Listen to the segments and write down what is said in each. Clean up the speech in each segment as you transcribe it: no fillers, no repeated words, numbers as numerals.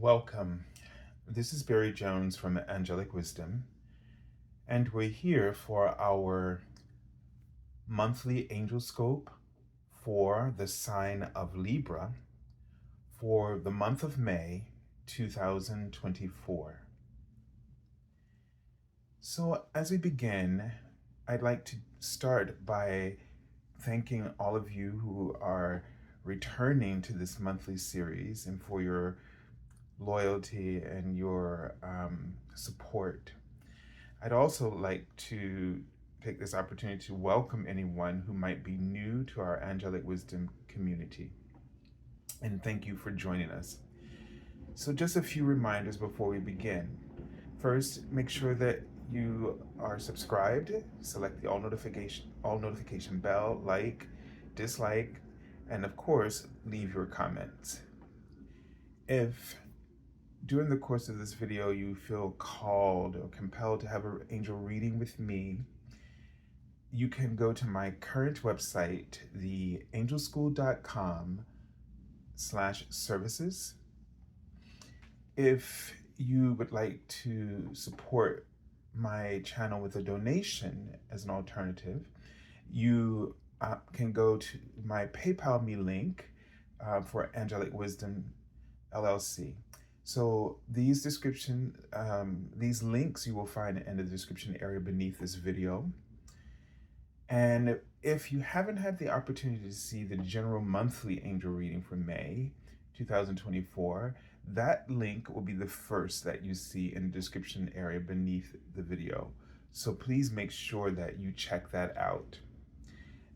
Welcome. This is Barry Jones from Angelic Wisdom, and we're here for our monthly Angelscope for the sign of Libra for the month of May 2024. So, as we begin, I'd like to start by thanking all of you who are returning to this monthly series and for your loyalty and your support. I'd also like to take this opportunity to welcome anyone who might be new to our Angelic Wisdom community. And thank you for joining us. So just a few reminders before we begin. First, make sure that you are subscribed. Select the all notification bell, like, dislike, and of course, leave your comments. If during the course of this video you feel called or compelled to have an angel reading with me, you can go to my current website, the angelschool.com/services. If you would like to support my channel with a donation as an alternative, you can go to my PayPal me link for Angelic Wisdom LLC. So these these links you will find in the description area beneath this video. And if you haven't had the opportunity to see the general monthly angel reading for May 2024, that link will be the first that you see in the description area beneath the video. So please make sure that you check that out.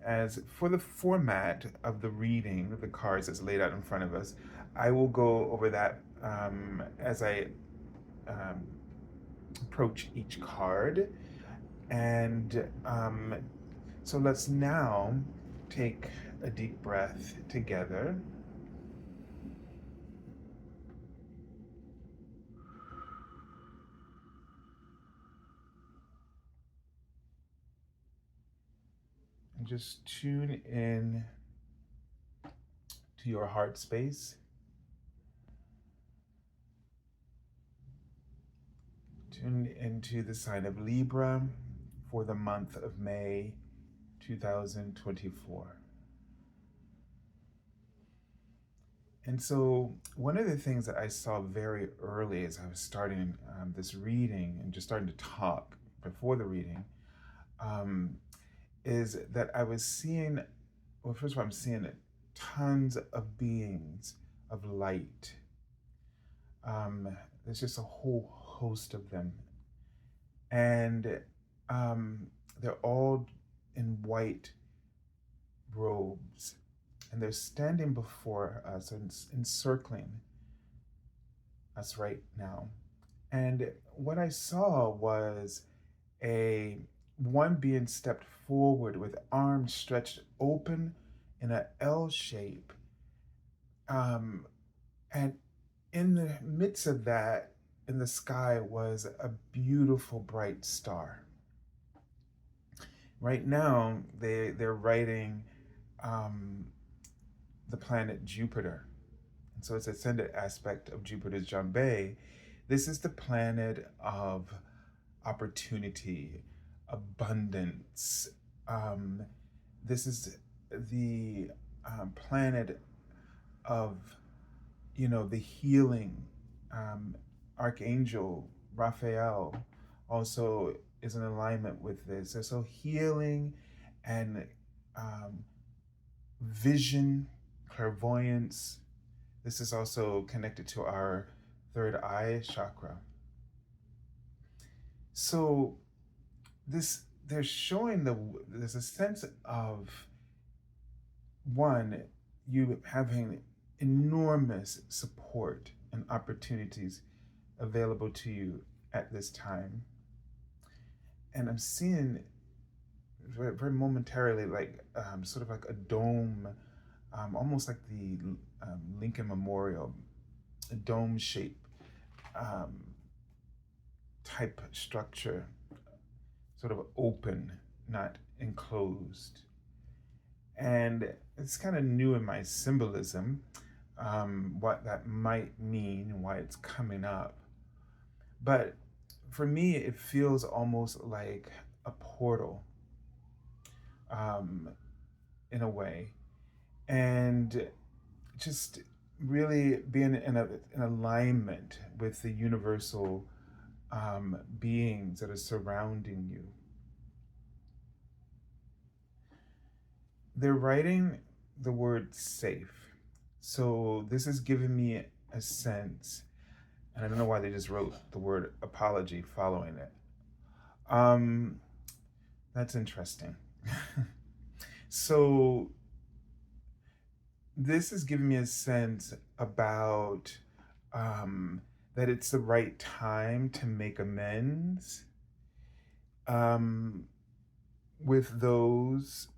As for the format of the reading, the cards that's laid out in front of us, I will go over that as I approach each card. And so let's now take a deep breath together. And just tune in to your heart space. Tune into the sign of Libra for the month of May 2024. And so one of the things that I saw very early as I was starting this reading and just starting to talk before the reading is that I was seeing, well, first of all, I'm seeing tons of beings of light. There's just a whole host of them. And they're all in white robes. And they're standing before us and encircling us right now. And what I saw was one being stepped forward with arms stretched open in an L shape. And in the midst of that, in the sky, was a beautiful bright star. Right now, they're writing the planet Jupiter. And so it's an ascendant aspect of Jupiter's Jambé. This is the planet of opportunity, abundance. This is the planet of, the healing. Archangel Raphael also is in alignment with this. And so healing and vision, clairvoyance. This is also connected to our third eye chakra. So they're showing there's a sense of, one, you having enormous support and opportunities available to you at this time. And I'm seeing very, very momentarily sort of like a dome, almost like the Lincoln Memorial, a dome shape type structure, sort of open, not enclosed. And it's kind of new in my symbolism. what that might mean and why it's coming up. But for me, it feels almost like a portal, um, in a way. And just really being in alignment with the universal beings that are surrounding you. They're writing the word safe. So this is giving me a sense, and I don't know why they just wrote the word apology following it. That's interesting. So this is giving me a sense about that it's the right time to make amends um, with those,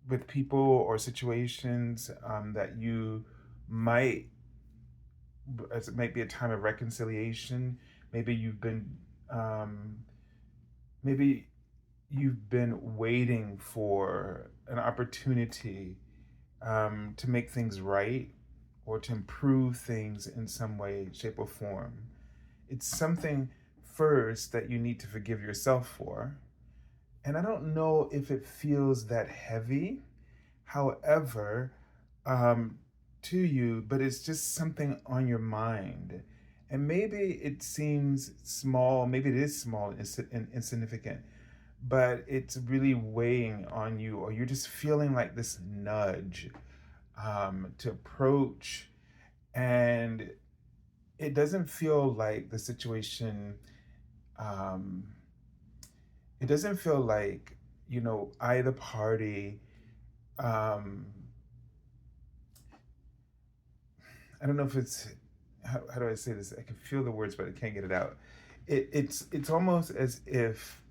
with people or situations that you might, as it might be a time of reconciliation. Maybe you've been, um, maybe you've been waiting for an opportunity to make things right or to improve things in some way, shape, or form. It's something first that you need to forgive yourself for. And I don't know if it feels that heavy, however, um, to you, but it's just something on your mind. And maybe it seems small, maybe it is small and insignificant, but it's really weighing on you, or you're just feeling like this nudge to approach. And it doesn't feel like the situation, um, it doesn't feel like, either party, um, I don't know if it's, how do I say this? I can feel the words, but I can't get it out. It's almost as if,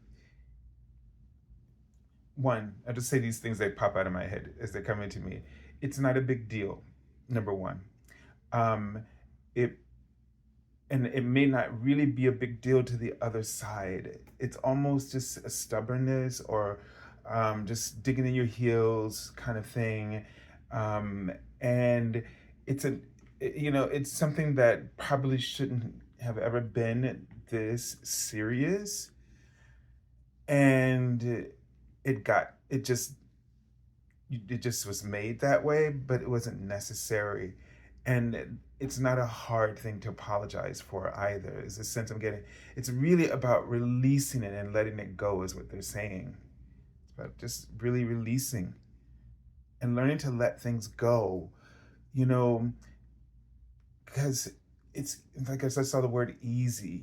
one, I just say these things, they pop out of my head as they're coming to me. It's not a big deal, number one. Um, it and it may not really be a big deal to the other side. It's almost just a stubbornness, or just digging in your heels kind of thing. And it's it's something that probably shouldn't have ever been this serious. And it just was made that way, but it wasn't necessary. And it's not a hard thing to apologize for either, is the sense I'm getting. It's really about releasing it and letting it go, is what they're saying. It's about just really releasing and learning to let things go, you know, because it's like, as I saw the word easy,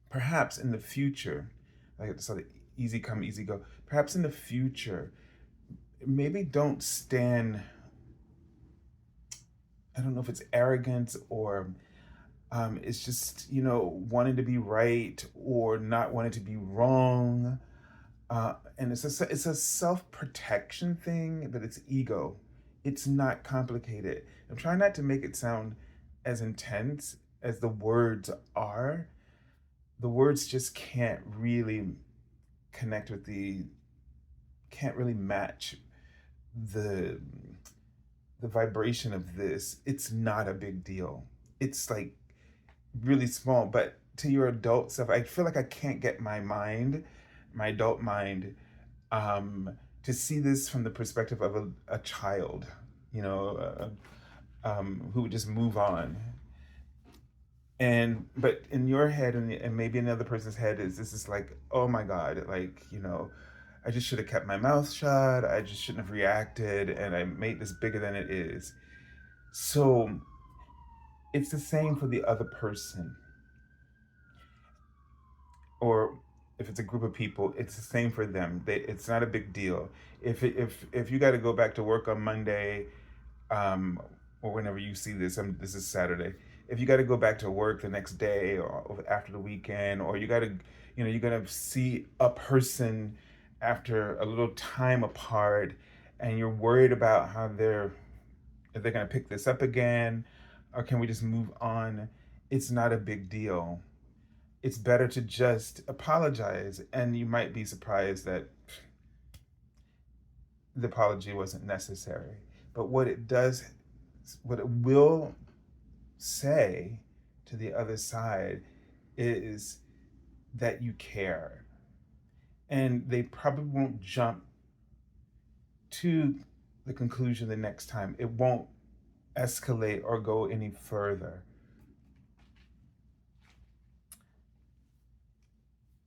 perhaps in the future, like I saw the easy come, easy go, perhaps in the future, maybe don't stand, I don't know if it's arrogance, or it's just, wanting to be right or not wanting to be wrong. And it's a self-protection thing, but it's ego. It's not complicated. I'm trying not to make it sound as intense as the words are. The words just can't really connect with can't really match the the vibration of this. It's not a big deal. It's like really small, but to your adult self, I feel like I can't get my adult mind, um, to see this from the perspective of a child, who would just move on. But in your head, and maybe another person's head, this is like, oh my God, like, I just should have kept my mouth shut. I just shouldn't have reacted, and I made this bigger than it is. So it's the same for the other person, or if it's a group of people, it's the same for them. It's not a big deal. If you got to go back to work on Monday, or whenever you see this, this is Saturday. If you got to go back to work the next day, or after the weekend, or you got to see a person after a little time apart, and you're worried about if they're going to pick this up again, or can we just move on? It's not a big deal. It's better to just apologize, and you might be surprised that the apology wasn't necessary. But what it will say to the other side is that you care. And they probably won't jump to the conclusion the next time. It won't escalate or go any further.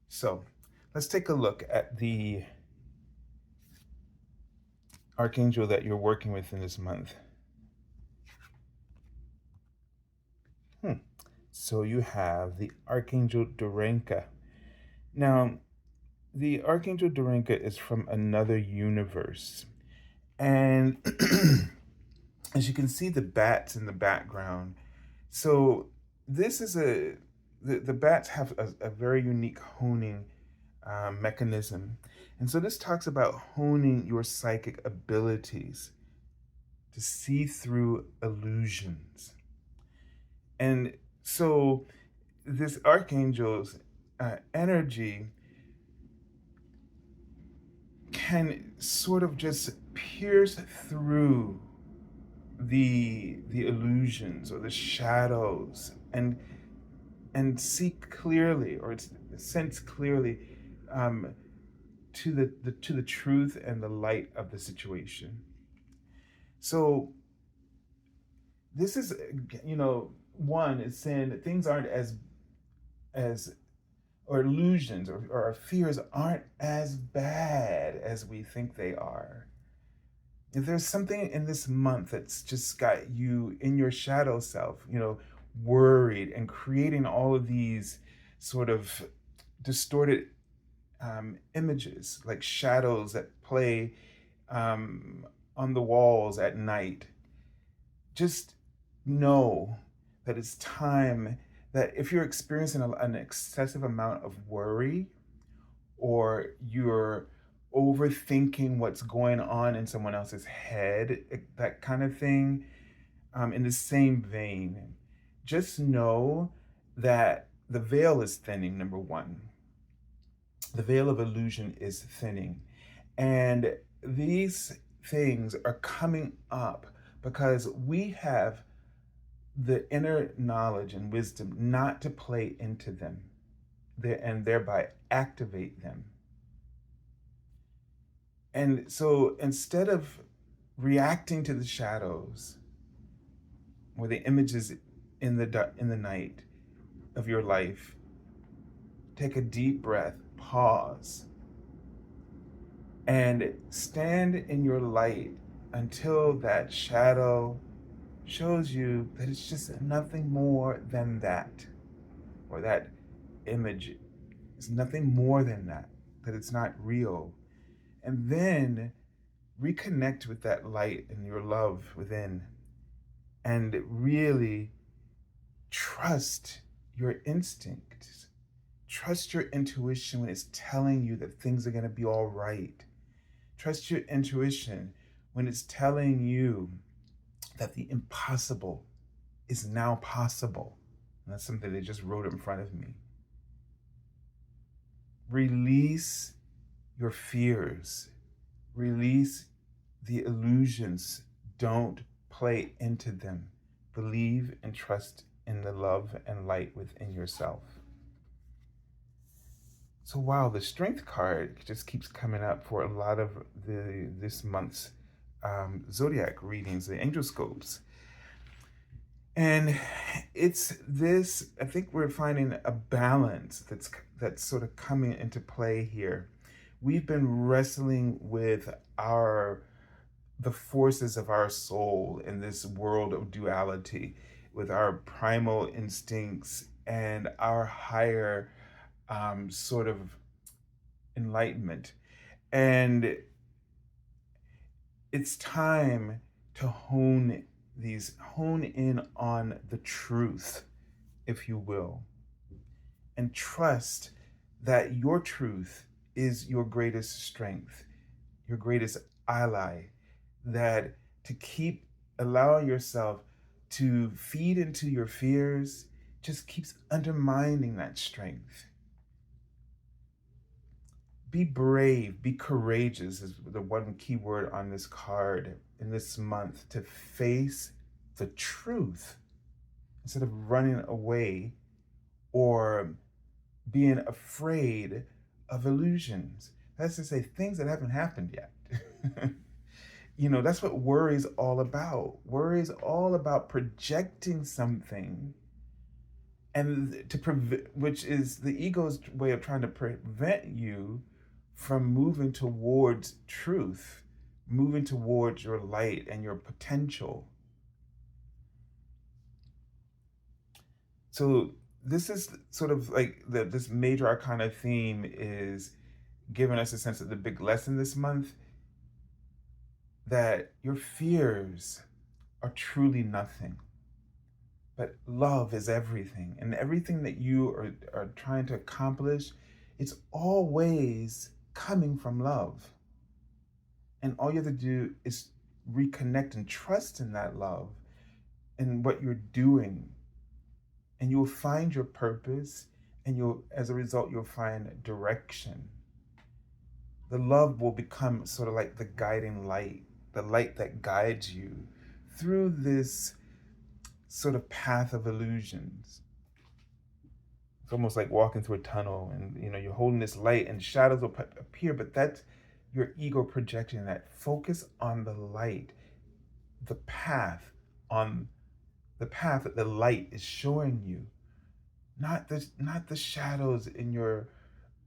So let's take a look at the archangel that you're working with in this month. So you have the Archangel Durenka. Now, the Archangel Durenka is from another universe. And as you can see, the bats in the background. So this is the bats have a very unique honing mechanism. And so this talks about honing your psychic abilities to see through illusions. And so this archangel's energy can sort of just pierce through the illusions or the shadows and see clearly, or sense clearly, to the truth and the light of the situation. So this is, one is saying that things aren't as or illusions or our fears aren't as bad as we think they are. If there's something in this month that's just got you in your shadow self, worried and creating all of these sort of distorted images, like shadows that play on the walls at night, just know that it's time that if you're experiencing an excessive amount of worry, or you're overthinking what's going on in someone else's head, that kind of thing, in the same vein, just know that the veil is thinning, number one. The veil of illusion is thinning. And these things are coming up because we have the inner knowledge and wisdom not to play into them and thereby activate them. And so instead of reacting to the shadows or the images in the night of your life, take a deep breath, pause, and stand in your light until that shadow shows you that it's just nothing more than that, or that image is nothing more than that it's not real. And then reconnect with that light and your love within, and really trust your instincts. Trust your intuition when it's telling you that things are going to be all right. Trust your intuition when it's telling you that the impossible is now possible. And that's something they just wrote in front of me. Release your fears. Release the illusions. Don't play into them. Believe and trust in the love and light within yourself. So wow, the Strength card just keeps coming up for a lot of this month's zodiac readings, the Angelscopes. And it's this, I think we're finding a balance that's sort of coming into play here. We've been wrestling with the forces of our soul in this world of duality, with our primal instincts and our higher sort of enlightenment. And it's time to hone in on the truth, if you will, and trust that your truth is your greatest strength, your greatest ally, that to keep allowing yourself to feed into your fears just keeps undermining that strength. Be brave, be courageous is the one key word on this card. in this month to face the truth instead of running away or being afraid of illusions. That's to say, things that haven't happened yet. That's what worry is all about. Worry is all about projecting something, and which is the ego's way of trying to prevent you from moving towards truth, moving towards your light and your potential. So this is sort of like this major arcana theme is giving us a sense of the big lesson this month, that your fears are truly nothing, but love is everything. And everything that you are trying to accomplish, it's always coming from love. And all you have to do is reconnect and trust in that love and what you're doing. And you'll find your purpose, and as a result, you'll find direction. The love will become sort of like the guiding light, the light that guides you through this sort of path of illusions. It's almost like walking through a tunnel, and you're holding this light and shadows will appear, but that's your ego projecting that. Focus on the light, the path that the light is showing you, not the shadows in your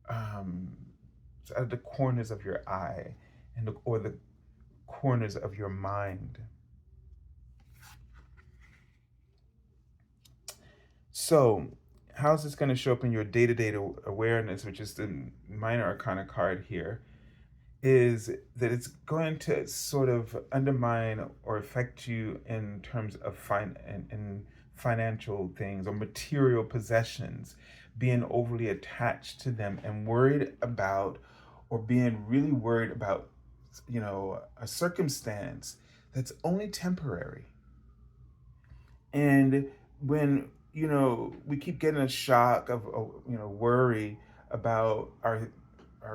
out of the corners of your eye or the corners of your mind. So how's this going to show up in your day-to-day awareness, which is the Minor Arcana card here, is that it's going to sort of undermine or affect you in terms of financial things or material possessions, being overly attached to them and worried about, or being really worried about, a circumstance that's only temporary. And when we keep getting a shock of worry about our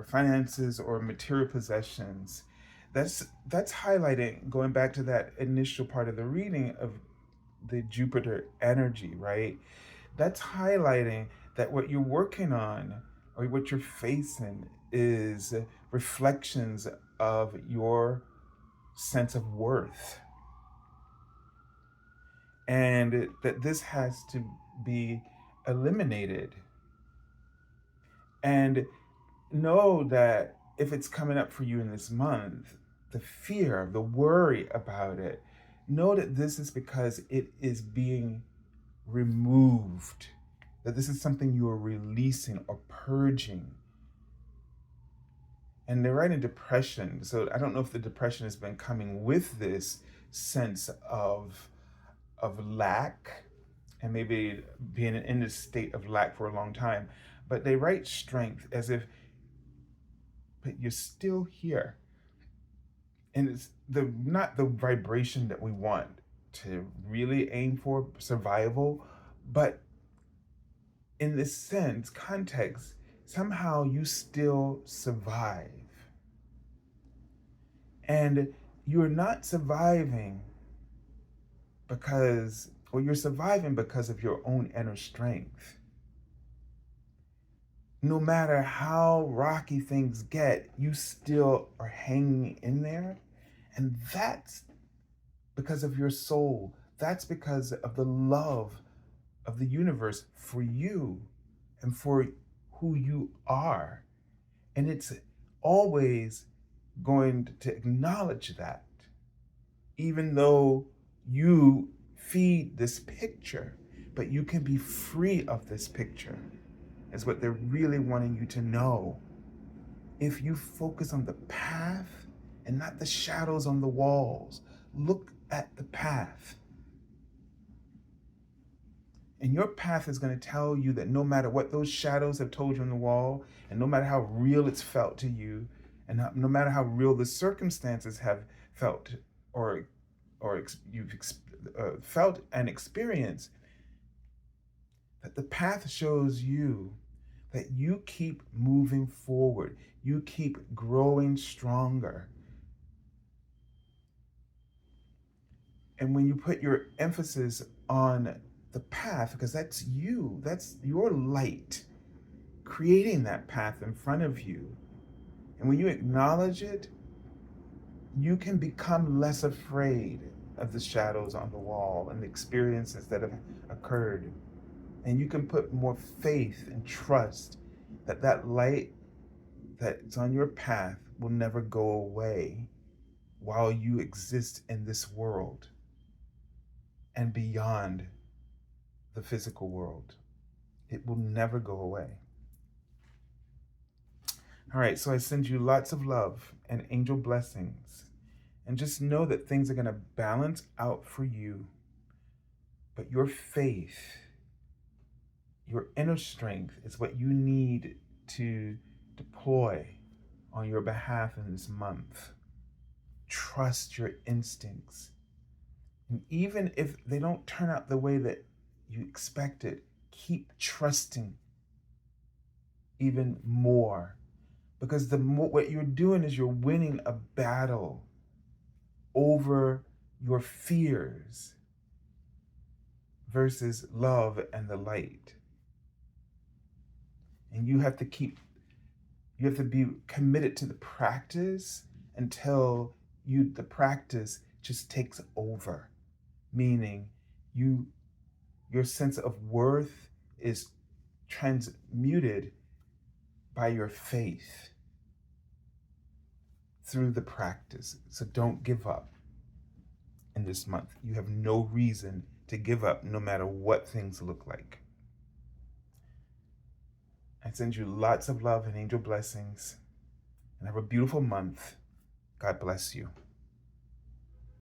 finances or material possessions, that's highlighting, going back to that initial part of the reading of the Jupiter energy, right? That's highlighting that what you're working on or what you're facing is reflections of your sense of worth, and that this has to be eliminated. And know that if it's coming up for you in this month, the fear, the worry about it, know that this is because it is being removed, that this is something you are releasing or purging. And they're right in depression. So I don't know if the depression has been coming with this sense of lack, and maybe being in this state of lack for a long time. But they write strength as if, but you're still here. And it's not the vibration that we want to really aim for, survival, but in this sense, context, somehow you still survive. And you're not surviving you're surviving because of your own inner strength. No matter how rocky things get, you still are hanging in there. And that's because of your soul. That's because of the love of the universe for you and for who you are. And it's always going to acknowledge that, even though you feed this picture, but you can be free of this picture, is what they're really wanting you to know. If you focus on the path and not the shadows on the walls, look at the path. And your path is going to tell you that no matter what those shadows have told you on the wall, and no matter how real it's felt to you, and no matter how real the circumstances have felt or you've felt and experienced, that the path shows you that you keep moving forward, you keep growing stronger. And when you put your emphasis on the path, because that's you, that's your light creating that path in front of you. And when you acknowledge it, you can become less afraid of the shadows on the wall and the experiences that have occurred. And you can put more faith and trust that that light that's on your path will never go away while you exist in this world and beyond the physical world. It will never go away. All right, so I send you lots of love and angel blessings. And just know that things are going to balance out for you. But your faith, your inner strength is what you need to deploy on your behalf in this month. Trust your instincts. And even if they don't turn out the way that you expected, keep trusting even more. Because the more, what you're doing is you're winning a battle over your fears versus love and the light. And you have to be committed to the practice until the practice just takes over. Meaning your sense of worth is transmuted by your faith through the practice. So don't give up in this month. You have no reason to give up no matter what things look like. I send you lots of love and angel blessings, and have a beautiful month. God bless you.